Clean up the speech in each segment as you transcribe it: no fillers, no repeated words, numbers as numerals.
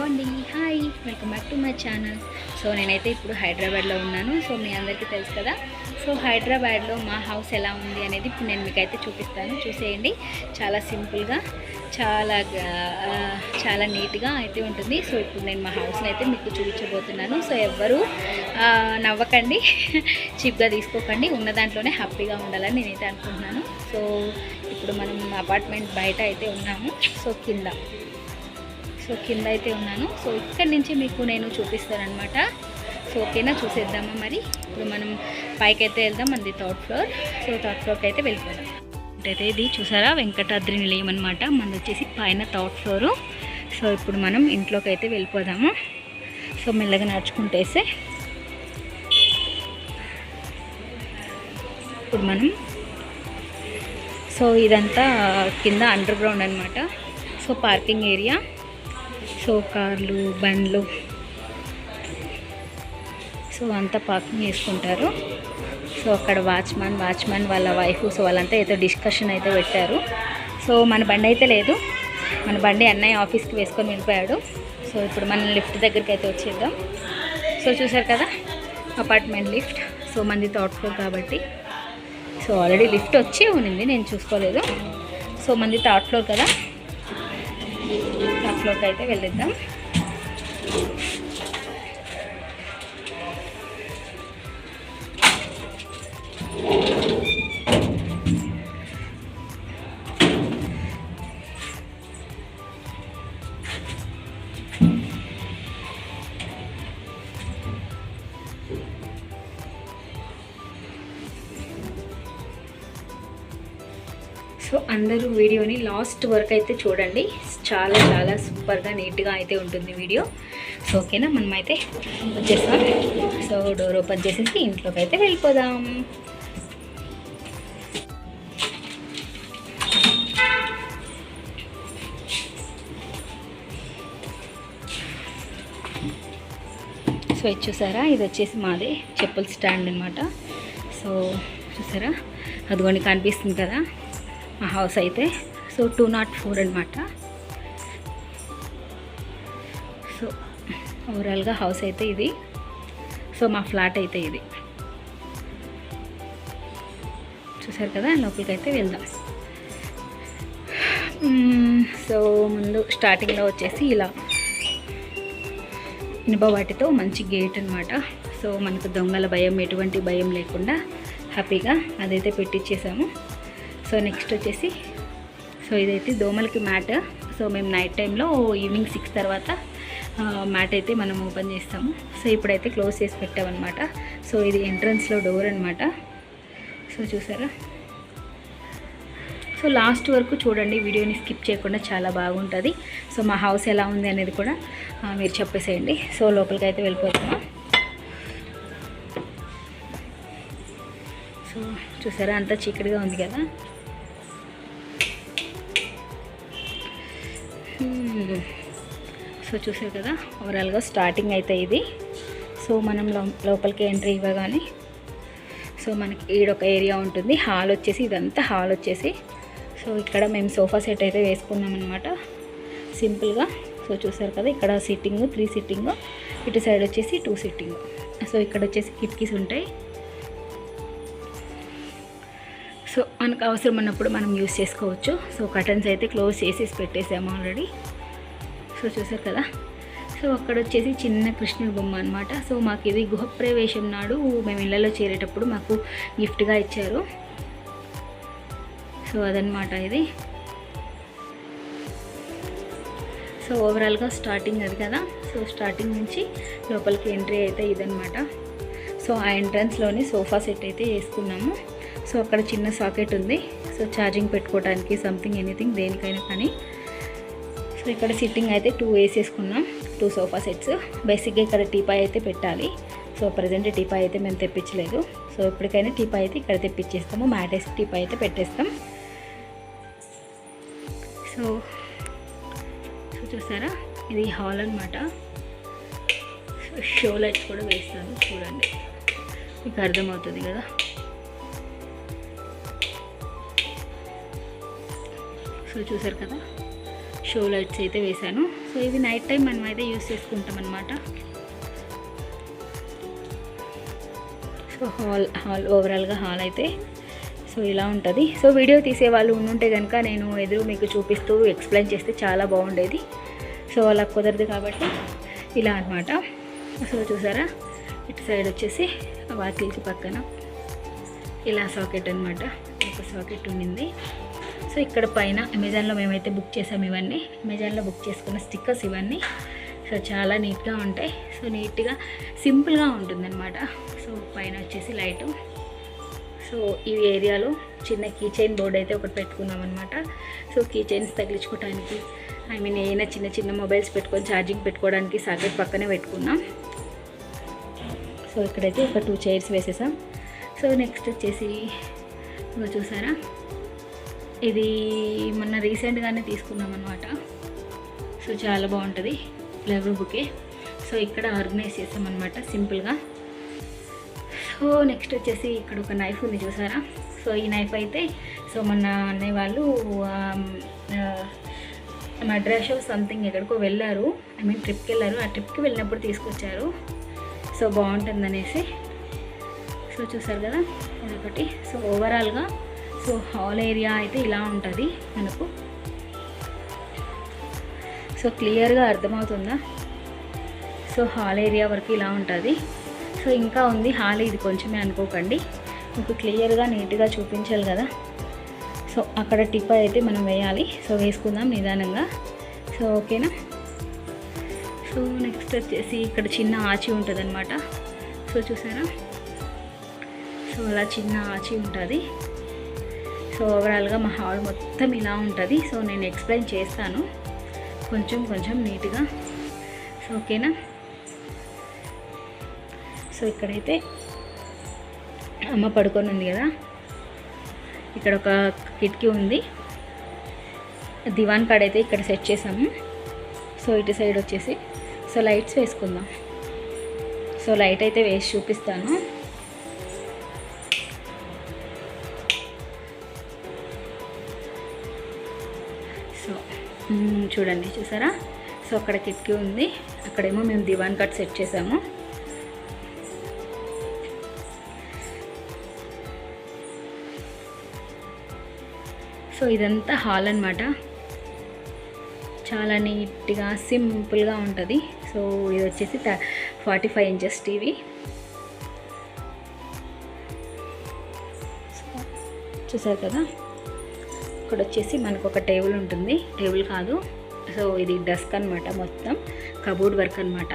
అండి, hi, welcome back to my channel. So నేనైతే ఇప్పుడు హైదరాబాద్లో ఉన్నాను. సో మీ అందరికీ తెలుసు కదా. సో హైదరాబాద్లో మా హౌస్ ఎలా ఉంది అనేది ఇప్పుడు నేను మీకైతే చూపిస్తాను, చూసేయండి. చాలా సింపుల్గా, చాలా నీట్గా అయితే ఉంటుంది. సో ఇప్పుడు నేను మా హౌస్ని అయితే మీకు చూపించబోతున్నాను. సో ఎవ్వరూ నవ్వకండి, చీప్గా తీసుకోకండి, ఉన్న దాంట్లోనే హ్యాపీగా ఉండాలని నేనైతే అనుకుంటున్నాను. సో ఇప్పుడు మనం అపార్ట్మెంట్ బయట అయితే ఉన్నాము. సో కింద అయితే ఉన్నాను. సో ఇక్కడి నుంచి మీకు నేను చూపిస్తాను అనమాట. సో ఓకేనా, చూసేద్దామా. మరి ఇప్పుడు మనం పైకి అయితే వెళ్దాం. మనది థర్డ్ ఫ్లోర్. సో థర్డ్ ఫ్లోర్కి అయితే వెళ్ళిపోదాం. అయితే ఇది చూసారా, వెంకటాద్రి నిలయం అనమాట. మనది వచ్చేసి పైన థర్డ్ ఫ్లోరు. సో ఇప్పుడు మనం ఇంట్లోకి అయితే వెళ్ళిపోదాము. సో మెల్లగా నడుచుకుంటేస్తే ఇప్పుడు మనం, సో ఇదంతా కింద అండర్ గ్రౌండ్ అనమాట. So parking area. సో కార్లు, బండ్లు, సో అంతా పార్కింగ్ చేసుకుంటారు. సో అక్కడ వాచ్మెన్ వాళ్ళ వైఫ్, సో వాళ్ళంతా ఏదో డిస్కషన్ అయితే పెట్టారు. సో మన బండి అయితే లేదు, మన బండి అన్నయ్య ఆఫీస్కి వేసుకొని వెళ్ళిపోయాడు. సో ఇప్పుడు మనం లిఫ్ట్ దగ్గరికి అయితే వచ్చేద్దాం. సో చూసారు కదా, అపార్ట్మెంట్ లిఫ్ట్. సో మంది థర్డ్ ఫ్లోర్ కాబట్టి సో ఆల్రెడీ లిఫ్ట్ వచ్చి ఉన్నింది, నేను చూసుకోలేదు. సో మంది థర్డ్ ఫ్లోర్ కదా, థర్డ్ ఫ్లోర్కి అయితే వెళ్ళిద్దాం. సో అందరూ వీడియోని లాస్ట్ వరకు అయితే చూడండి. చాలా సూపర్గా నీట్గా అయితే ఉంటుంది వీడియో. సో ఓకేనా, మనమైతే వచ్చేస్తాం. సో డోర్ ఓపెన్ చేసేసి ఇంట్లోకి అయితే వెళ్ళిపోదాం. సో ఇది చూసారా, ఇది వచ్చేసి మాదే చెప్పుల స్టాండ్ అనమాట. సో చూసారా, అదిగోండి కనిపిస్తుంది కదా మా హౌస్ అయితే. సో 204 అనమాట. సో ఓవరాల్గా హౌస్ అయితే ఇది. సో మా ఫ్లాట్ అయితే ఇది. చూసారు కదా, లోపలికి అయితే వెళ్దాం. సో ముందు స్టార్టింగ్లో వచ్చేసి ఇలా ఇనుప వాటితో మంచి గేట్ అనమాట. సో మనకు దొంగల భయం, ఎటువంటి భయం లేకుండా హ్యాపీగా అదైతే పెట్టించేసాము. సో నెక్స్ట్ వచ్చేసి, సో ఇదైతే దోమలకి మ్యాట్. సో మేము నైట్ టైంలో ఈవినింగ్ 6 తర్వాత మ్యాట్ అయితే మనం ఓపెన్ చేస్తాము. సో ఇప్పుడైతే క్లోజ్ చేసి పెట్టామన్నమాట. సో ఇది ఎంట్రన్స్లో డోర్ అనమాట. సో చూసారా, సో లాస్ట్ వరకు చూడండి, వీడియోని స్కిప్ చేయకుండా, చాలా బాగుంటుంది. సో మా హౌస్ ఎలా ఉంది అనేది కూడా మీరు చెప్పేసేయండి. సో లోపలికి అయితే వెళ్ళిపోతాము. సో చూసారా, అంతా చీకటిగా ఉంది కదా. సో చూసారు కదా, ఓవరాల్గా స్టార్టింగ్ అయితే ఇది. సో మనం లోపలికి ఎంట్రీ ఇవ్వగానే సో మనకి ఈడొక ఏరియా ఉంటుంది. హాల్ వచ్చేసి, ఇదంతా హాల్ వచ్చేసి. సో ఇక్కడ మేము సోఫా సెట్ అయితే వేసుకున్నాం అనమాట, సింపుల్గా. సో చూసారు కదా, ఇక్కడ సిట్టింగ్ 3 సిట్టింగ్, ఇటు సైడ్ వచ్చేసి 2 సిట్టింగ్. సో ఇక్కడ వచ్చేసి కిటికీస్ ఉంటాయి. సో మనకు అవసరం ఉన్నప్పుడు మనం యూస్ చేసుకోవచ్చు. సో కర్టన్స్ అయితే క్లోజ్ చేసేసి పెట్టేసాము ఆల్రెడీ. సో చూసారు కదా, సో అక్కడ వచ్చేసి చిన్న కృష్ణుడి బొమ్మ అనమాట. సో మాకు ఇది గృహప్రవేశం నాడు మేము ఇళ్ళలో చేరేటప్పుడు మాకు గిఫ్ట్గా ఇచ్చారు. సో అదనమాట ఇది. సో ఓవరాల్గా స్టార్టింగ్ అది కదా. సో స్టార్టింగ్ నుంచి లోపలికి ఎంట్రీ అయితే ఇదనమాట. సో ఆ ఎంట్రన్స్లోని సోఫా సెట్ అయితే వేసుకున్నాము. సో అక్కడ చిన్న సాకెట్ ఉంది. సో ఛార్జింగ్ పెట్టుకోవడానికి, సంథింగ్ ఎనీథింగ్, దేనికైనా కానీ. సో ఇక్కడ సిట్టింగ్ అయితే 2 వేసేసుకున్నాం, 2 సోఫా సెట్స్. బేసిక్గా ఇక్కడ టీపాయ్ అయితే పెట్టాలి. సో ప్రజెంట్ టీపాయ్ అయితే మేము తెప్పించలేదు. సో ఎప్పటికైనా టీపాయ్ అయితే ఇక్కడ తెప్పించేస్తాము, మ్యాట్ వేసి టీపాయ్ అయితే పెట్టేస్తాం. సో చూసారా, ఇది హాల్ అనమాట. షో లైట్స్ కూడా వేస్తాను, చూడండి, మీకు అర్థమవుతుంది కదా. సో చూసారు కదా, షో లైట్స్ అయితే వేశాను. సో ఇవి నైట్ టైం మనం అయితే యూస్ చేసుకుంటాం అనమాట. సో హాల్ ఓవరాల్గా హాల్ అయితే సో ఇలా ఉంటుంది. సో వీడియో తీసే వాళ్ళు ఉంటే కనుక నేను ఎదురు మీకు చూపిస్తూ ఎక్స్ప్లెయిన్ చేస్తే చాలా బాగుండేది. సో అలా కుదరదు కాబట్టి ఇలా అనమాట. సో చూసారా, ఇటు సైడ్ వచ్చేసి వాకిల్కి పక్కన ఇలా సాకెట్ అనమాట, ఒక సాకెట్ ఉండింది. సో ఇక్కడ పైన అమెజాన్లో మేమైతే బుక్ చేసాము. ఇవన్నీ అమెజాన్లో బుక్ చేసుకున్న స్టిక్కర్స్ ఇవన్నీ. సో చాలా నీట్గా ఉంటాయి. సో నీట్గా సింపుల్గా ఉంటుందన్నమాట. సో పైన వచ్చేసి లైటు. సో ఈ ఏరియాలో చిన్న కీ చైన్ బోర్డ్ అయితే ఒకటి పెట్టుకున్నాం అనమాట. సో కీ చైన్స్ తగిలించుకోవడానికి, ఏదైనా చిన్న చిన్న మొబైల్స్ పెట్టుకొని ఛార్జింగ్ పెట్టుకోవడానికి సాకెట్ పక్కనే పెట్టుకున్నాం. సో ఇక్కడైతే ఒక 2 చైర్స్ వేసేసాం. సో నెక్స్ట్ వచ్చేసి చూసారా, ఇది మొన్న రీసెంట్గానే తీసుకున్నాం అనమాట. సో చాలా బాగుంటుంది ఫ్లవర్ బుకే. సో ఇక్కడ ఆర్గనైజ్ చేసామన్నమాట సింపుల్గా. సో నెక్స్ట్ వచ్చేసి ఇక్కడ ఒక నైఫ్ ఉంది చూసారా. సో ఈ నైఫ్ అయితే సో మొన్న అన్నయ్య వాళ్ళు మద్రాస్ సంథింగ్ ఎక్కడికో వెళ్ళారు, ట్రిప్కి వెళ్ళారు. ఆ ట్రిప్కి వెళ్ళినప్పుడు తీసుకొచ్చారు. సో బాగుంటుందనేసి. సో చూసారు కదా అదొకటి. సో ఓవరాల్గా సో హాల్ ఏరియా అయితే ఇలా ఉంటుంది మనకు. సో క్లియర్గా అర్థమవుతుందా? సో హాల్ ఏరియా వరకు ఇలా ఉంటుంది. సో ఇంకా ఉంది హాల్, ఇది కొంచెమే అనుకోకండి, మీకు క్లియర్గా నీట్గా చూపించాలి కదా. సో అక్కడ టిప్ అయితే మనం వేయాలి. సో వేసుకుందాం నిదానంగా. సో ఓకేనా. సో నెక్స్ట్ వచ్చేసి ఇక్కడ చిన్న ఆచి ఉంటుంది అనమాట. సో చూసారా, సో అలా చిన్న ఆచి ఉంటుంది. సో ఓవరాల్గా మా హాల్ మొత్తం ఇలా ఉంటుంది. సో నేను ఎక్స్ప్లెయిన్ చేస్తాను కొంచెం కొంచెం నీట్గా. సో ఓకేనా. సో ఇక్కడైతే అమ్మ పడుకొని ఉంది కదా, ఇక్కడ ఒక కిటికీ ఉంది. దివాన్ కాడ అయితే ఇక్కడ సెట్ చేసాము. సో ఇటు సైడ్ వచ్చేసి సో లైట్స్ వేసుకుందాం. సో లైట్ అయితే వేసి చూపిస్తాను. సో చూడండి, చూసారా. సో అక్కడ కిటికీ ఉంది, అక్కడేమో మేము దివాన్ కట్ సెట్ చేసాము. సో ఇదంతా హాల్ అన్నమాట. చాలా నీట్గా సింపుల్గా ఉంటుంది. సో ఇది వచ్చేసి 45 ఇంచెస్ టీవీ. చూసారు కదా, ఇక్కడ వచ్చేసి మనకు ఒక టేబుల్ ఉంటుంది. టేబుల్ కాదు, సో ఇది డెస్క్ అనమాట, మొత్తం కబోర్డ్ వర్క్ అనమాట.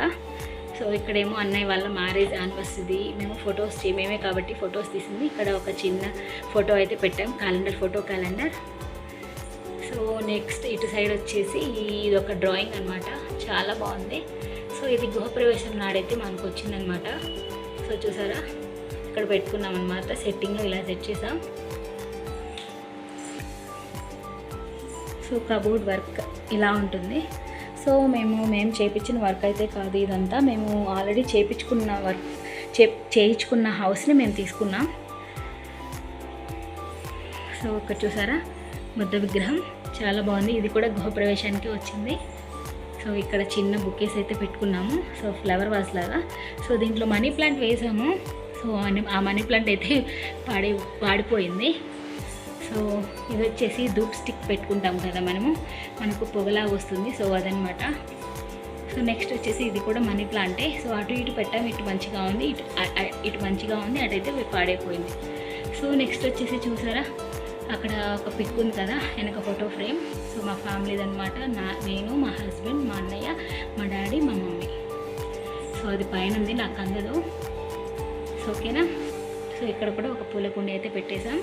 సో ఇక్కడేమో అన్నయ్య వాళ్ళ మ్యారేజ్ యానివర్సరీ, మేము ఫొటోస్ మేమే కాబట్టి ఫొటోస్ తీసింది. ఇక్కడ ఒక చిన్న ఫోటో అయితే పెట్టాం, calendar, photo calendar. So next ఇటు సైడ్ వచ్చేసి ఇది ఒక డ్రాయింగ్ అనమాట, చాలా బాగుంది. సో ఇది గృహప్రవేశం నాడైతే మనకు వచ్చిందనమాట. సో చూసారా, ఇక్కడ పెట్టుకున్నాం అనమాట. సెట్టింగ్లో ఇలా సెట్ చేసాం. సో కబోర్డ్ వర్క్ ఇలా ఉంటుంది. సో మేము చేయించిన వర్క్ అయితే కాదు ఇదంతా, మేము ఆల్రెడీ చేయించుకున్న హౌస్ని మేము తీసుకున్నాం. సో ఇక్కడ చూసారా, బుద్ధ విగ్రహం చాలా బాగుంది. ఇది కూడా గృహప్రవేశానికి వచ్చింది. సో ఇక్కడ చిన్న బుకేస్ అయితే పెట్టుకున్నాము. సో ఫ్లవర్ వాజ్ లాగా. సో దీంట్లో మనీ ప్లాంట్ వేసాము. సో ఆ మనీ ప్లాంట్ అయితే వాడిపోయింది. సో ఇది వచ్చేసి ధూప్ స్టిక్ పెట్టుకుంటాం కదా మనకు పొగలా వస్తుంది. సో అదనమాట. సో నెక్స్ట్ వచ్చేసి ఇది కూడా మనీ ప్లాంటే. సో అటు ఇటు పెట్టాము, ఇటు మంచిగా ఉంది, ఇటు మంచిగా ఉంది, అటైతే పాడైపోయింది. సో నెక్స్ట్ వచ్చేసి చూసారా, అక్కడ ఒక పిక్ ఉంది కదా వెనక ఫోటో ఫ్రేమ్. సో మా ఫ్యామిలీది అనమాట. నేను, మా హస్బెండ్, మా అన్నయ్య, మా డాడీ, మా మమ్మీ. సో అది పైన ఉంది, నాకు అందదు. సో ఓకేనా. సో ఇక్కడ కూడా ఒక పూల కుండి అయితే పెట్టేసాం.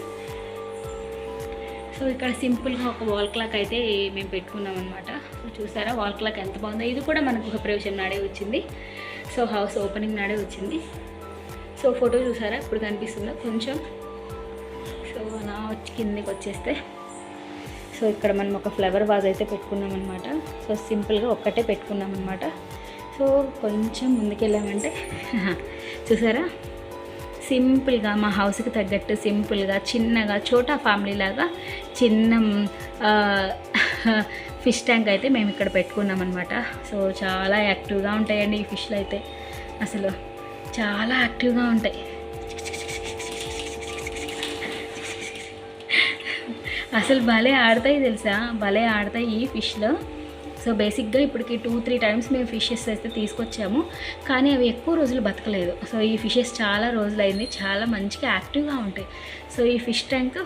సో ఇక్కడ సింపుల్గా ఒక వాల్ క్లాక్ అయితే మేము పెట్టుకున్నాం అనమాట. సో చూసారా వాల్ క్లాక్ ఎంత బాగుందో. ఇది కూడా మనకు ఒక ప్రవేశం నాడే వచ్చింది. సో హౌస్ ఓపెనింగ్ నాడే వచ్చింది. సో ఫోటో చూసారా ఇప్పుడు కనిపిస్తుందో కొంచెం. సో అలా వచ్చి కిందకి వచ్చేస్తే సో ఇక్కడ మనం ఒక ఫ్లవర్ వాజ్ అయితే పెట్టుకున్నాం అనమాట. సో సింపుల్గా ఒక్కటే పెట్టుకున్నాం అనమాట. సో కొంచెం ముందుకెళ్ళామంటే చూసారా, సింపుల్గా మా హౌస్కి తగ్గట్టు సింపుల్గా చిన్నగా చోటా ఫ్యామిలీ లాగా చిన్న ఫిష్ ట్యాంక్ అయితే మేము ఇక్కడ పెట్టుకున్నాం అనమాట. సో చాలా యాక్టివ్గా ఉంటాయండి ఈ ఫిష్లు అయితే, అసలు చాలా యాక్టివ్గా ఉంటాయి. అసలు భలే ఆడతాయి తెలుసా, భలే ఆడతాయి ఈ ఫిష్లో. సో బేసిక్గా ఇప్పటికి 2-3 టైమ్స్ మేము ఫిషెస్ అయితే తీసుకొచ్చాము, కానీ అవి ఎక్కువ రోజులు బతకలేదు. సో ఈ ఫిషెస్ చాలా రోజులైంది, చాలా మంచిగా యాక్టివ్గా ఉంటాయి. సో ఈ ఫిష్ ట్యాంక్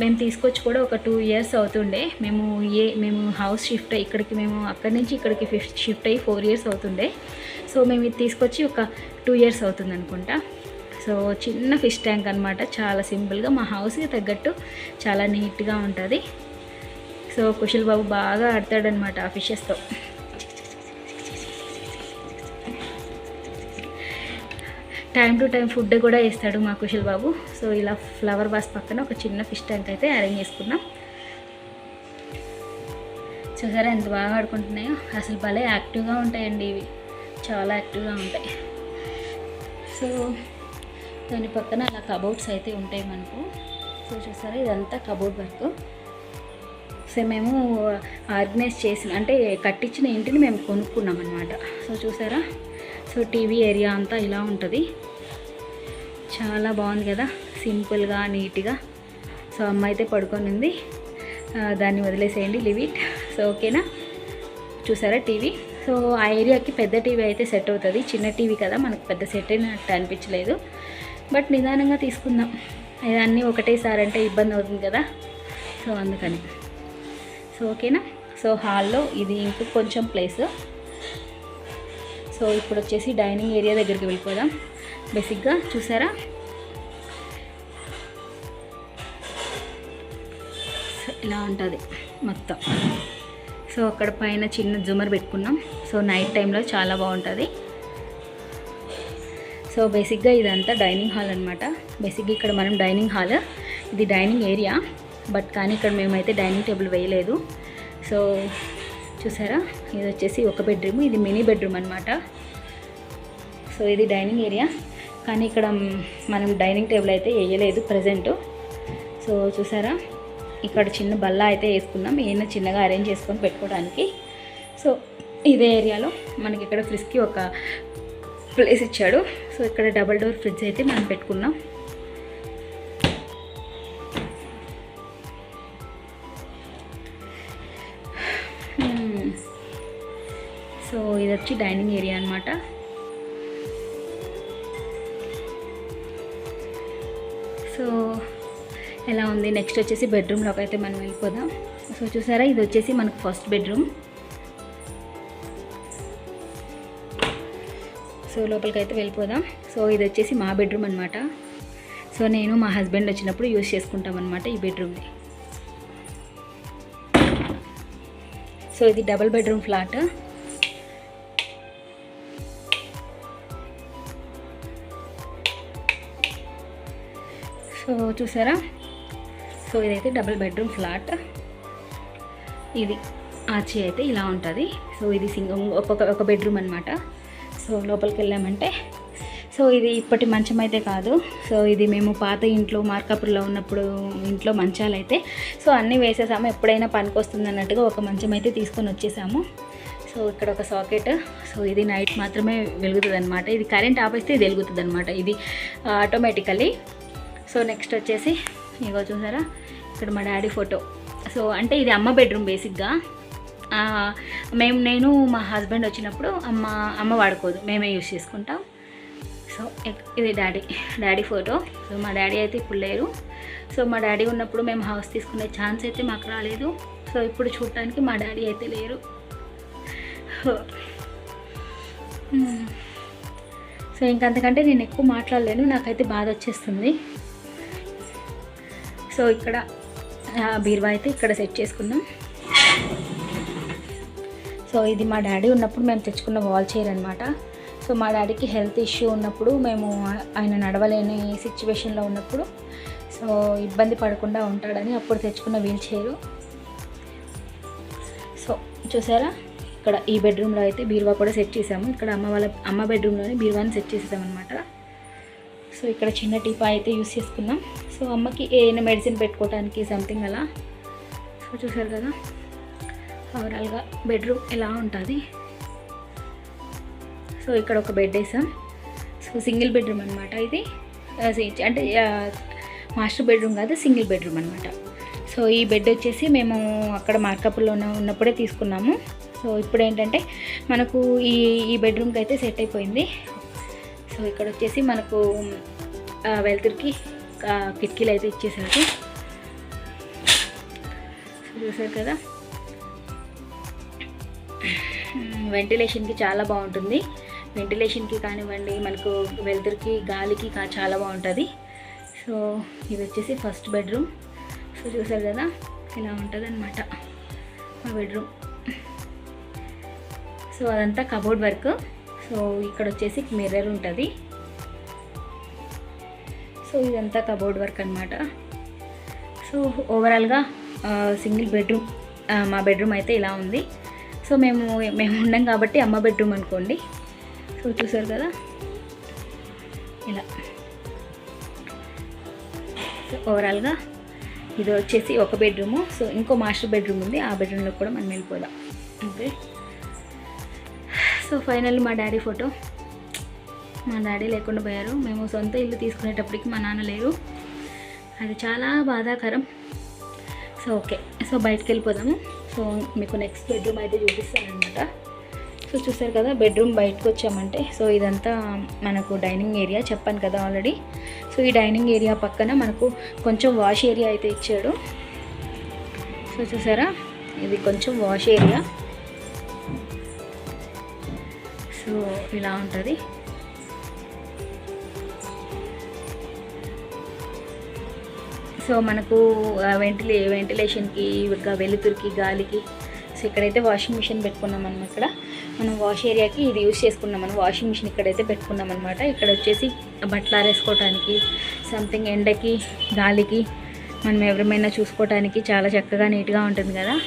మేము తీసుకొచ్చి కూడా ఒక 2 ఇయర్స్ అవుతుండే. మేము హౌస్ షిఫ్ట్ ఇక్కడికి, మేము అక్కడి నుంచి ఇక్కడికి షిఫ్ట్ అయ్యి 4 ఇయర్స్ అవుతుండే. సో మేము ఇది తీసుకొచ్చి ఒక 2 ఇయర్స్ అవుతుంది అనుకుంటా. సో చిన్న ఫిష్ ట్యాంక్ అనమాట, చాలా సింపుల్గా మా హౌస్కి తగ్గట్టు చాలా నీట్గా ఉంటుంది. సో కుశల్ బాబు బాగా ఆడతాడనమాట ఆ ఫిషెస్తో. టైం టు టైం ఫుడ్ కూడా వేస్తాడు మా కుశల్ బాబు. సో ఇలా ఫ్లవర్ వాస్ పక్కన ఒక చిన్న ఫిష్ ట్యాంక్ అయితే అరేంజ్ చేసుకున్నాం. చూసారా ఎంత బాగా ఆడుకుంటున్నాయో, అసలు భలే యాక్టివ్గా ఉంటాయండి ఇవి, చాలా యాక్టివ్గా ఉంటాయి. సో దాని పక్కన అలా కబోర్డ్స్ అయితే ఉంటాయి మనకు. సో చూసారా ఇదంతా కబోర్డ్ వర్క్. సో మేము ఆర్గనైజ్ చేసిన, అంటే కట్టించిన ఇంటిని మేము కొనుక్కున్నాం అనమాట. సో చూసారా, సో టీవీ ఏరియా అంతా ఇలా ఉంటుంది, చాలా బాగుంది కదా, సింపుల్గా నీట్గా. సో అమ్మ అయితే పడుకొని ఉంది, దాన్ని వదిలేసేయండి, లివ్ ఇట్. సో ఓకేనా, చూసారా టీవీ. సో ఆ ఏరియాకి పెద్ద టీవీ అయితే సెట్ అవుతుంది, చిన్న టీవీ కదా మనకు పెద్ద సెట్ అయినట్టు అనిపించలేదు. బట్ నిదానంగా తీసుకుందాం, అన్నీ ఒకటేసారి అంటే ఇబ్బంది అవుతుంది కదా, సో అందుకని. సో ఓకేనా. సో హాల్లో ఇది ఇంక కొంచెం ప్లేస్. సో ఇప్పుడు వచ్చేసి డైనింగ్ ఏరియా దగ్గరికి వెళ్ళిపోదాం. బేసిక్గా చూసారా, ఇలా ఉంటుంది మొత్తం. సో అక్కడ పైన చిన్న జుమర్ పెట్టుకున్నాం. సో నైట్ టైంలో చాలా బాగుంటుంది. సో బేసిక్గా ఇదంతా డైనింగ్ హాల్ అనమాట. బేసిక్గా ఇక్కడ మనం డైనింగ్ హాల్, ఇది డైనింగ్ ఏరియా, బట్ కానీ ఇక్కడ మేమైతే డైనింగ్ టేబుల్ వేయలేదు. సో చూసారా, ఇది వచ్చేసి ఒక బెడ్రూమ్, ఇది మినీ బెడ్రూమ్ అనమాట. సో ఇది డైనింగ్ ఏరియా, కానీ ఇక్కడ మనం డైనింగ్ టేబుల్ అయితే వేయలేదు ప్రజెంటు. సో చూసారా, ఇక్కడ చిన్న బల్ల అయితే వేసుకున్నాం, ఏమైనా చిన్నగా అరేంజ్ చేసుకొని పెట్టుకోవడానికి. సో ఇదే ఏరియాలో మనకి ఇక్కడ ఫ్రిడ్జ్కి ఒక ప్లేస్ ఇచ్చాడు. సో ఇక్కడ డబల్ డోర్ ఫ్రిడ్జ్ అయితే మనం పెట్టుకున్నాం. సో ఇది వచ్చి డైనింగ్ ఏరియా అనమాట. సో ఎలా ఉంది, నెక్స్ట్ వచ్చేసి బెడ్రూమ్లోకి అయితే మనం వెళ్ళిపోదాం. సో చూసారా, ఇది వచ్చేసి మనకు ఫస్ట్ బెడ్రూమ్. సో లోపలికి అయితే వెళ్ళిపోదాం. సో ఇది వచ్చేసి మా బెడ్రూమ్ అనమాట. సో నేను మా హస్బెండ్ వచ్చినప్పుడు యూజ్ చేసుకుంటాం అనమాట ఈ బెడ్రూమ్ని. సో ఇది డబుల్ బెడ్రూమ్ ఫ్లాట్. సో చూసారా, సో ఇదైతే డబుల్ బెడ్రూమ్ ఫ్లాట్. ఇది ఆర్చి అయితే ఇలా ఉంటుంది. సో ఇది ఒక బెడ్రూమ్ అనమాట. సో లోపలికి వెళ్ళామంటే, సో ఇది ఇప్పటి మంచం అయితే కాదు. సో ఇది మేము పాత ఇంట్లో మార్కాపురంలో ఉన్నప్పుడు ఇంట్లో మంచాలు అయితే సో అన్నీ వేసేసాము, ఎప్పుడైనా పనికి వస్తుంది అన్నట్టుగా ఒక మంచం అయితే తీసుకొని వచ్చేసాము. సో ఇక్కడ ఒక సాకెట్. సో ఇది నైట్ మాత్రమే వెలుగుతుంది అనమాట, ఇది కరెంట్ ఆపేస్తే ఇది వెలుగుతుంది అనమాట, ఇది ఆటోమేటికల్లీ. సో నెక్స్ట్ వచ్చేసి ఇగో చూసారా, ఇక్కడ మా డాడీ ఫోటో. సో అంటే ఇది అమ్మ బెడ్రూమ్ బేసిక్గా. నేను మా హస్బెండ్ వచ్చినప్పుడు అమ్మ వాడుకోదు, మేమే యూజ్ చేసుకుంటాం. సో ఇది డాడీ ఫోటో. సో మా డాడీ అయితే ఇప్పుడు లేరు. సో మా డాడీ ఉన్నప్పుడు మేము హౌస్ తీసుకునే ఛాన్స్ అయితే మాకు రాలేదు. సో ఇప్పుడు చూడటానికి మా డాడీ అయితే లేరు. సో ఇంకంతకంటే నేను ఎక్కువ మాట్లాడలేను, నాకైతే బాధ వచ్చేస్తుంది. సో ఇక్కడ బీరువా అయితే ఇక్కడ సెట్ చేసుకున్నాం. సో ఇది మా డాడీ ఉన్నప్పుడు మేము తెచ్చుకున్న వాల్ చైర్ అనమాట. సో మా డాడీకి హెల్త్ ఇష్యూ ఉన్నప్పుడు, మేము ఆయన నడవలేని సిచ్యువేషన్లో ఉన్నప్పుడు సో ఇబ్బంది పడకుండా ఉంటాడని అప్పుడు తెచ్చుకున్న వీల్ చైరు. సో చూసారా, ఇక్కడ ఈ బెడ్రూమ్లో అయితే బీరువా కూడా సెట్ చేసాము. ఇక్కడ అమ్మ బెడ్రూమ్లోనే బీరువాని సెట్ చేసేసామన్నమాట. సో ఇక్కడ చిన్న టీపా అయితే యూస్ చేసుకున్నాం. సో అమ్మకి ఏమైనా మెడిసిన్ పెట్టుకోవడానికి సంథింగ్ అలా. సో చూసారు కదా, ఓవరాల్గా బెడ్రూమ్ ఎలా ఉంటుంది. సో ఇక్కడ ఒక బెడ్ వేసాం. సో సింగిల్ బెడ్రూమ్ అనమాట ఇది. అంటే మాస్టర్ బెడ్రూమ్ కాదు, సింగిల్ బెడ్రూమ్ అనమాట. సో ఈ బెడ్ వచ్చేసి మేము అక్కడ మార్కప్లో ఉన్నప్పుడే తీసుకున్నాము. సో ఇప్పుడు ఏంటంటే మనకు ఈ బెడ్రూమ్కి అయితే సెట్ అయిపోయింది. సో ఇక్కడ వచ్చేసి మనకు వెలుతురికి కిటికీలు అయితే ఇచ్చేసారు. చూసారు కదా, వెంటిలేషన్కి చాలా బాగుంటుంది. వెంటిలేషన్కి కానివ్వండి, మనకు వెలుతురికి గాలికి చాలా బాగుంటుంది. సో ఇది వచ్చేసి ఫస్ట్ బెడ్రూమ్. సో చూసారు కదా, ఇలా ఉంటుంది అనమాట మా బెడ్రూమ్. సో అదంతా కబోర్డ్ వర్క్. సో ఇక్కడ వచ్చేసి మిర్రర్ ఉంటుంది. సో ఇదంతా కబోర్డ్ వర్క్ అనమాట. సో ఓవరాల్గా సింగిల్ బెడ్రూమ్ మా బెడ్రూమ్ అయితే ఇలా ఉంది. సో మేము ఉండం కాబట్టి అమ్మ బెడ్రూమ్ అనుకోండి. సో చూసారు కదా ఇలా. సో ఓవరాల్గా ఇది వచ్చేసి ఒక బెడ్రూము. సో ఇంకో మాస్టర్ బెడ్రూమ్ ఉంది, ఆ బెడ్రూమ్లో కూడా మనం వెళ్ళిపోదాం. ఓకే. సో ఫైనల్లీ మా డాడీ ఫోటో. మా డాడీ లేకుండా పోయారు. మేము సొంత ఇల్లు తీసుకునేటప్పటికి మా నాన్న లేరు. అది చాలా బాధాకరం. సో ఓకే, సో బయటకు వెళ్ళిపోదాము. సో మీకు నెక్స్ట్ బెడ్రూమ్ అయితే చూపిస్తాను అనమాట. సో చూసారు కదా, బెడ్రూమ్ బయటకు వచ్చామంటే సో ఇదంతా మనకు డైనింగ్ ఏరియా చెప్పాను కదా ఆల్రెడీ. సో ఈ డైనింగ్ ఏరియా పక్కన మనకు కొంచెం వాష్ ఏరియా అయితే ఇచ్చాడు. సో చూసారా, ఇది కొంచెం వాష్ ఏరియా. సో ఇలా ఉంటుంది. సో మనకు వెంటిలేషన్కి, వెలుతురికి, గాలికి. సో ఇక్కడైతే వాషింగ్ మిషన్ పెట్టుకున్నాం అనమాట. ఇక్కడ మనం వాష్ ఏరియాకి ఇది యూజ్ చేసుకున్నాం. మనం వాషింగ్ మిషన్ ఇక్కడైతే పెట్టుకున్నాం అనమాట. ఇక్కడ వచ్చేసి బట్టలు ఆరేసుకోవడానికి, సంథింగ్ ఎండకి, గాలికి, మనం ఎవరిమైనా చూసుకోవడానికి చాలా చక్కగా నీట్గా ఉంటుంది కదా.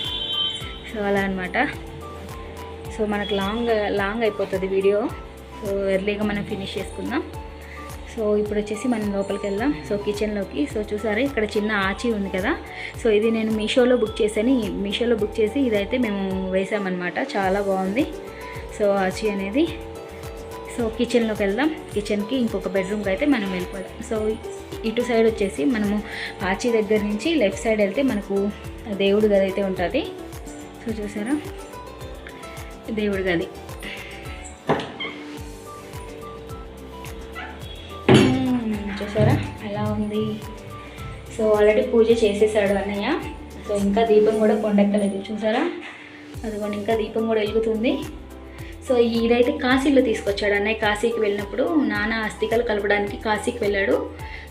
సో అలా అనమాట. సో మనకు లాంగ్ అయిపోతుంది వీడియో. సో ఎర్లీగా మనం ఫినిష్ చేసుకుందాం. సో ఇప్పుడు వచ్చేసి మనం లోపలికి వెళ్దాం. సో కిచెన్లోకి. సో చూసారా, ఇక్కడ చిన్న ఆచి ఉంది కదా. సో ఇది నేను మీషోలో బుక్ చేసి ఇదైతే మేము వేసామన్నమాట. చాలా బాగుంది. సో ఆచి అనేది. సో కిచెన్లోకి వెళ్దాం. కిచెన్కి ఇంకొక బెడ్రూమ్కి అయితే మనం వెళ్ళిపోదాం. సో ఇటు సైడ్ వచ్చేసి మనము ఆచి దగ్గర నుంచి లెఫ్ట్ సైడ్ వెళ్తే మనకు దేవుడి గది అయితే ఉంటుంది. సో చూసారా, దేవుడి గది. చూసారా ఎలా ఉంది. సో ఆల్రెడీ పూజ చేసేసాడు అన్నయ్య. సో ఇంకా దీపం కూడా కొండెక్కలేదు. చూసారా, అదిగోండి ఇంకా దీపం కూడా వెలుగుతుంది. సో ఇదైతే కాశీలో తీసుకొచ్చాడు అన్నయ్య. కాశీకి వెళ్ళినప్పుడు నాన్న అస్థికలు కలపడానికి కాశీకి వెళ్ళాడు.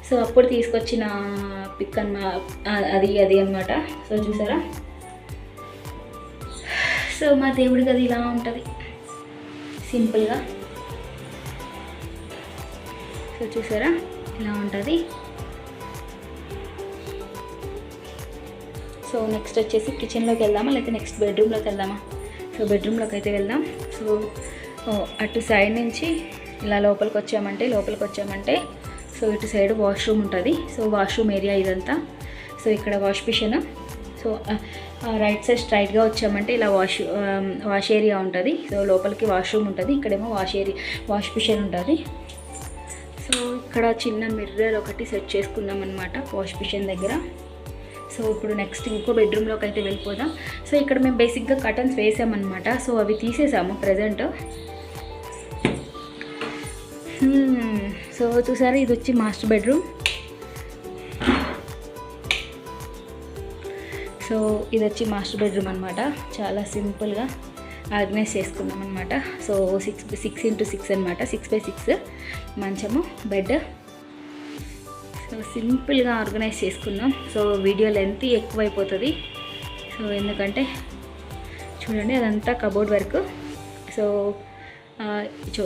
సో అప్పుడు తీసుకొచ్చిన పిక్ అది అనమాట. సో చూసారా, సో మా దేవుడి గది ఇలా ఉంటుంది సింపుల్గా. సో చూసారా ఇలా ఉంటుంది. సో నెక్స్ట్ వచ్చేసి కిచెన్లోకి వెళ్దామా లేకపోతే నెక్స్ట్ బెడ్రూమ్లోకి వెళ్దామా? సో బెడ్రూమ్లోకి అయితే వెళ్దాం. సో అటు సైడ్ నుంచి ఇలా లోపలికి వచ్చామంటే సో ఇటు సైడ్ వాష్రూమ్ ఉంటుంది. సో వాష్రూమ్ ఏరియా ఇదంతా. సో ఇక్కడ wash basin. So right side స్ట్రైట్గా వచ్చామంటే ఇలా వాష్ ఏరియా ఉంటుంది. సో లోపలికి వాష్రూమ్ ఉంటుంది, ఇక్కడేమో వాష్ బేసిన్ ఉంటుంది. సో ఇక్కడ చిన్న మిర్రర్ ఒకటి సెట్ చేసుకున్నాం అనమాట వాష్ బేసిన్ దగ్గర. సో ఇప్పుడు నెక్స్ట్ ఇంకో బెడ్రూమ్లోకి అయితే వెళ్ళిపోదాం. సో ఇక్కడ మేము బేసిక్గా కర్టన్స్ వేసామన్నమాట. సో అవి తీసేసాము ప్రజెంట్. సో చూసారా, ఇది వచ్చి మాస్టర్ బెడ్రూమ్. సో ఇది వచ్చి మాస్టర్ బెడ్రూమ్ అనమాట. చాలా సింపుల్గా ఆర్గనైజ్ చేసుకున్నాం అనమాట. సో 6x6 అనమాట. 6x6 మంచము, బెడ్. సో సింపుల్గా ఆర్గనైజ్ చేసుకున్నాం. సో వీడియో లెంత్ ఎక్కువైపోతుంది. సో ఎందుకంటే చూడండి అదంతా కబోర్డ్ వర్క్. సో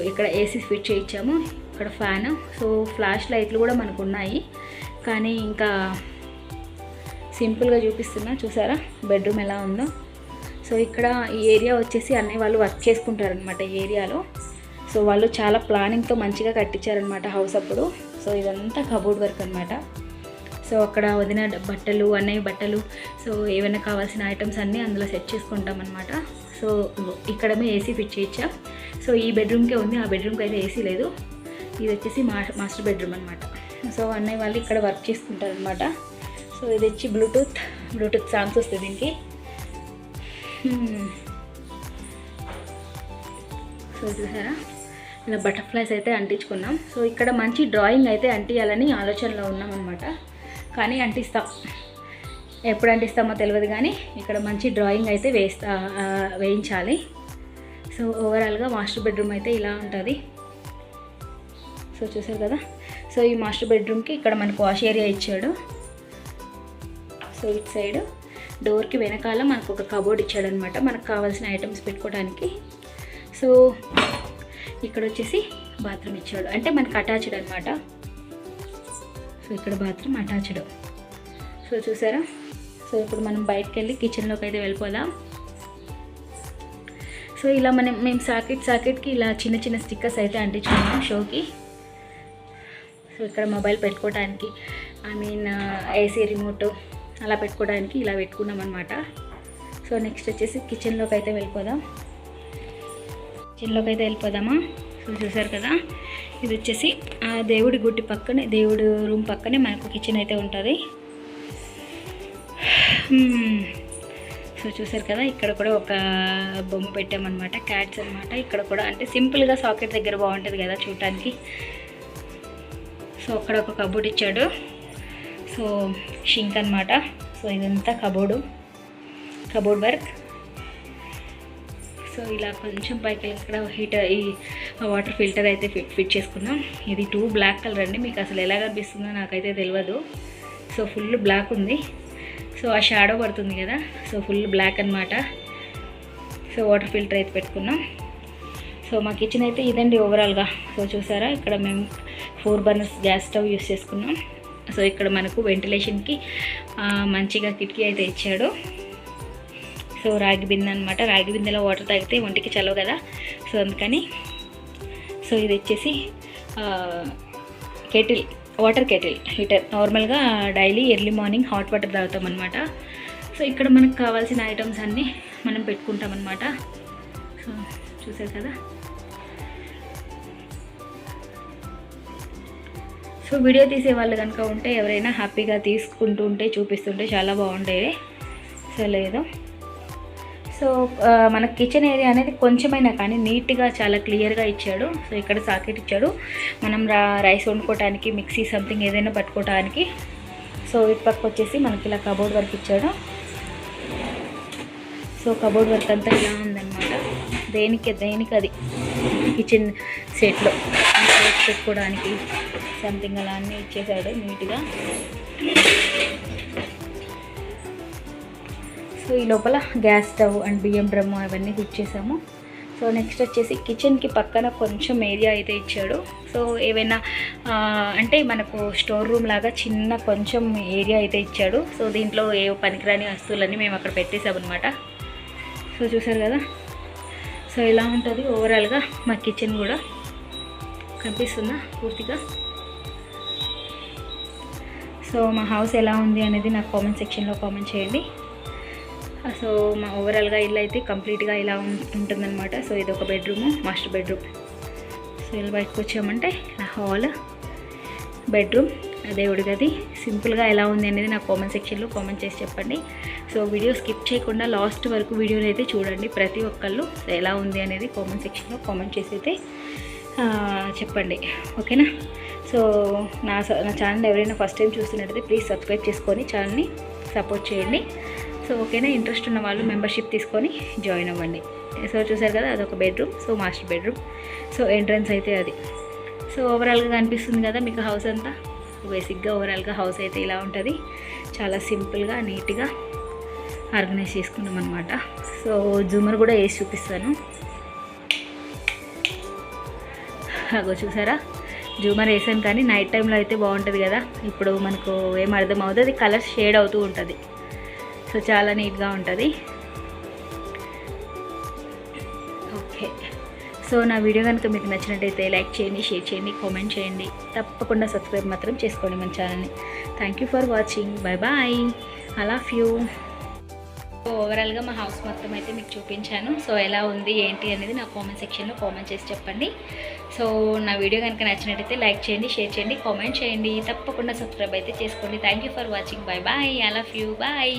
ఇక్కడ ఏసీ ఫిట్ చేయించాము, ఇక్కడ ఫ్యాన్. సో ఫ్లాష్ లైట్లు కూడా మనకు ఉన్నాయి, కానీ ఇంకా సింపుల్గా చూపిస్తున్నా. చూసారా బెడ్రూమ్ ఎలా ఉందో. సో ఇక్కడ ఈ ఏరియా వచ్చేసి అన్నయ్య వాళ్ళు వర్క్ చేసుకుంటారనమాట ఈ ఏరియాలో. సో వాళ్ళు చాలా ప్లానింగ్తో మంచిగా కట్టించారనమాట హౌస్ అప్పుడు. సో ఇదంతా కబోర్డ్ వర్క్ అనమాట. సో సో అక్కడ వదిన బట్టలు, అన్నయ్య బట్టలు, సో ఏమైనా కావాల్సిన ఐటమ్స్ అన్నీ అందులో సెట్ చేసుకుంటాం అనమాట. సో ఇక్కడమే ఏసీ ఫిట్ చేయించాం. సో ఈ బెడ్రూమ్కే ఉంది, ఆ బెడ్రూమ్కి అయితే ఏసీ లేదు. ఇది వచ్చేసి మాస్టర్ బెడ్రూమ్ అనమాట. సో అన్నయ్య వాళ్ళు ఇక్కడ వర్క్ చేసుకుంటారు అనమాట. సో ఇది వచ్చి బ్లూటూత్ సాంగ్స్ వస్తుంది దీనికి. సో చూసారా, ఇలా బటర్ఫ్లైస్ అయితే అంటించుకున్నాం. సో ఇక్కడ మంచి డ్రాయింగ్ అయితే అంటియాలని ఆలోచనలో ఉన్నామన్నమాట. కానీ అంటిస్తాం, ఎప్పుడు అంటిస్తామో తెలియదు, కానీ ఇక్కడ మంచి డ్రాయింగ్ అయితే వేయించాలి. సో ఓవరాల్గా మాస్టర్ బెడ్రూమ్ అయితే ఇలా ఉంటుంది. సో చూసారు కదా. సో ఈ మాస్టర్ బెడ్రూమ్కి ఇక్కడ మనకు వాష్ ఏరియా ఇచ్చాడు. సో ఇటు సైడ్ డోర్కి వెనకాల మనకు ఒక కబోర్డ్ ఇచ్చాడనమాట, మనకు కావాల్సిన ఐటమ్స్ పెట్టుకోవడానికి. సో ఇక్కడ వచ్చేసి బాత్రూమ్ ఇచ్చాడు, అంటే మనకు అటాచ్డ్ అనమాట. సో ఇక్కడ బాత్రూమ్ అటాచ్డ్. సో చూసారా. సో ఇప్పుడు మనం బయటకు వెళ్ళి కిచెన్లోకి అయితే వెళ్ళిపోదాం. సో ఇలా మేము సాకెట్కి ఇలా చిన్న చిన్న స్టిక్కర్స్ అయితే అంటించుకున్నాం షోకి. సో ఇక్కడ మొబైల్ పెట్టుకోవడానికి, ఏసీ రిమోట్ అలా పెట్టుకోవడానికి ఇలా పెట్టుకున్నాం అనమాట. సో నెక్స్ట్ వచ్చేసి కిచెన్లోకి అయితే వెళ్ళిపోదామా. సో చూసారు కదా, ఇది వచ్చేసి దేవుడి గుడి పక్కనే, దేవుడి రూమ్ పక్కనే మనకు కిచెన్ అయితే ఉంటుంది. సో చూసారు కదా, ఇక్కడ కూడా ఒక బొమ్మ పెట్టామన్నమాట, క్యాట్స్ అనమాట. ఇక్కడ కూడా అంటే సింపుల్గా సాకెట్ దగ్గర బాగుంటుంది కదా చూడటానికి. సో అక్కడ ఒక కబోర్డ్ ఇచ్చాడు. సో షింక్ అనమాట. సో ఇదంతా కబోర్డ్ వర్క్. సో ఇలా కొంచెం పైకి ఇక్కడ హీటర్, ఈ వాటర్ ఫిల్టర్ అయితే ఫిట్ చేసుకున్నాం. ఇది 2 బ్లాక్ కలర్ అండి, మీకు అసలు ఎలా కనిపిస్తుందో నాకైతే తెలియదు. సో ఫుల్ బ్లాక్ ఉంది. సో ఆ షాడో పడుతుంది కదా, సో ఫుల్ బ్లాక్ అనమాట. సో వాటర్ ఫిల్టర్ అయితే పెట్టుకున్నాం. సో మా కిచెన్ అయితే ఇదండి ఓవరాల్గా. సో చూసారా, ఇక్కడ మేము 4 బర్నర్స్ గ్యాస్ స్టవ్ యూస్ చేసుకున్నాం. సో ఇక్కడ మనకు వెంటిలేషన్కి మంచిగా కిటికీ అయితే ఇచ్చాడు. సో రాగి బిందె అనమాట, రాగి బిందెలో వాటర్ తాగితే ఒంటికి చలవు కదా, సో అందుకని. సో ఇది వచ్చేసి వాటర్ కెటిల్ హీటర్. నార్మల్గా daily early morning hot water తాగుతాం అనమాట. సో ఇక్కడ మనకు కావాల్సిన ఐటమ్స్ అన్నీ మనం పెట్టుకుంటాం అనమాట. సో చూసారు కదా. సో వీడియో తీసే వాళ్ళు కనుక ఉంటే ఎవరైనా హ్యాపీగా తీసుకుంటూ ఉంటే చూపిస్తుంటే చాలా బాగుండేది. సో లేదు. సో మన కిచెన్ ఏరియా అనేది కొంచెమైనా కానీ నీట్గా చాలా క్లియర్గా ఇచ్చాడు. సో ఇక్కడ సాకెట్ ఇచ్చాడు, మనం రైస్ వండుకోవడానికి, మిక్సీ సంథింగ్ ఏదైనా పట్టుకోవడానికి. సో ఇటు పక్క వచ్చేసి మనకి ఇలా కబోర్డ్ వర్క్ ఇచ్చాడు. సో కబోర్డ్ వర్క్ అంతా ఇలా ఉందన్నమాట. దేనికి అది కిచెన్ సెట్లో పెట్టుకోవడానికి సంథింగ్ అలా అన్నీ ఇచ్చేసాడు నీట్గా. సో ఈ లోపల గ్యాస్ స్టవ్ అండ్ బియ్యం డ్రమ్ము అవన్నీ ఫిట్ చేసాము. సో నెక్స్ట్ వచ్చేసి కిచెన్కి పక్కన కొంచెం ఏరియా అయితే ఇచ్చాడు. సో ఏవైనా అంటే మనకు స్టోర్ రూమ్ లాగా చిన్న కొంచెం ఏరియా అయితే ఇచ్చాడు. సో దీంట్లో ఏ పనికిరాని వస్తువులన్నీ మేము అక్కడ పెట్టేసామన్నమాట. సో చూసారు కదా. సో ఇలా ఉంటుంది ఓవరాల్గా మా కిచెన్ కూడా. కనిపిస్తుందా పూర్తిగా? సో మా హౌస్ ఎలా ఉంది అనేది నాకు కామెంట్ సెక్షన్లో కామెంట్ చేయండి. సో మా ఓవరాల్గా ఇల్లు అయితే కంప్లీట్గా ఇలా ఉంటుందన్నమాట. సో ఇది ఒక బెడ్రూము, మాస్టర్ బెడ్రూమ్. సో ఇలా బయటకు వచ్చామంటే ఇలా హాల్, బెడ్రూమ్, దేవుడి గది. సింపుల్గా ఎలా ఉంది అనేది నాకు కామెంట్ సెక్షన్లో కామెంట్ చేసి చెప్పండి. సో వీడియో స్కిప్ చేయకుండా లాస్ట్ వరకు వీడియోని అయితే చూడండి ప్రతి ఒక్కళ్ళు. ఎలా ఉంది అనేది కామెంట్ సెక్షన్లో కామెంట్ చేసి అయితే చెప్పండి, ఓకేనా? సో నా ఛానల్ ఎవరైనా ఫస్ట్ టైం చూస్తున్నట్టయితే ప్లీజ్ సబ్స్క్రైబ్ చేసుకొని ఛానల్ని సపోర్ట్ చేయండి. సో ఓకేనా? ఇంట్రెస్ట్ ఉన్న వాళ్ళు మెంబర్షిప్ తీసుకొని జాయిన్ అవ్వండి. సో చూసారు కదా, అదొక bedroom. So master bedroom. So entrance అయితే అది. సో ఓవరాల్గా కనిపిస్తుంది కదా మీకు హౌస్ అంతా. బేసిక్గా ఓవరాల్గా హౌస్ అయితే ఇలా ఉంటుంది. చాలా సింపుల్గా నీట్గా ఆర్గనైజ్ చేసుకున్నాం అనమాట. సో జూమర్ కూడా వేసి చూపిస్తాను. అగో చూసారా, జూమర్ వేసాను, కానీ నైట్ టైంలో అయితే బాగుంటుంది కదా. ఇప్పుడు మనకు ఏం అర్థం అవుతుంది, కలర్ షేడ్ అవుతూ ఉంటుంది. సో చాలా నీట్గా ఉంటుంది. ఓకే. సో సో నా వీడియో కనుక మీకు నచ్చినట్టయితే లైక్ చేయండి, షేర్ చేయండి, కామెంట్ చేయండి. తప్పకుండా సబ్స్క్రైబ్ మాత్రం చేసుకోండి మన ఛానల్ని. Thank you for watching. Bye bye. I love you. ఓవరాల్గా మా హౌస్ మొత్తం అయితే మీకు చూపించాను. సో ఎలా ఉంది ఏంటి అనేది నా కామెంట్ సెక్షన్లో కామెంట్ చేసి చెప్పండి. సో నా వీడియో కనుక నచ్చినట్టయితే లైక్ చేయండి, షేర్ చేయండి, కామెంట్ చేయండి. తప్పకుండా సబ్స్క్రైబ్ అయితే చేసుకోండి. Thank you for watching. Bye bye. I love you. Bye.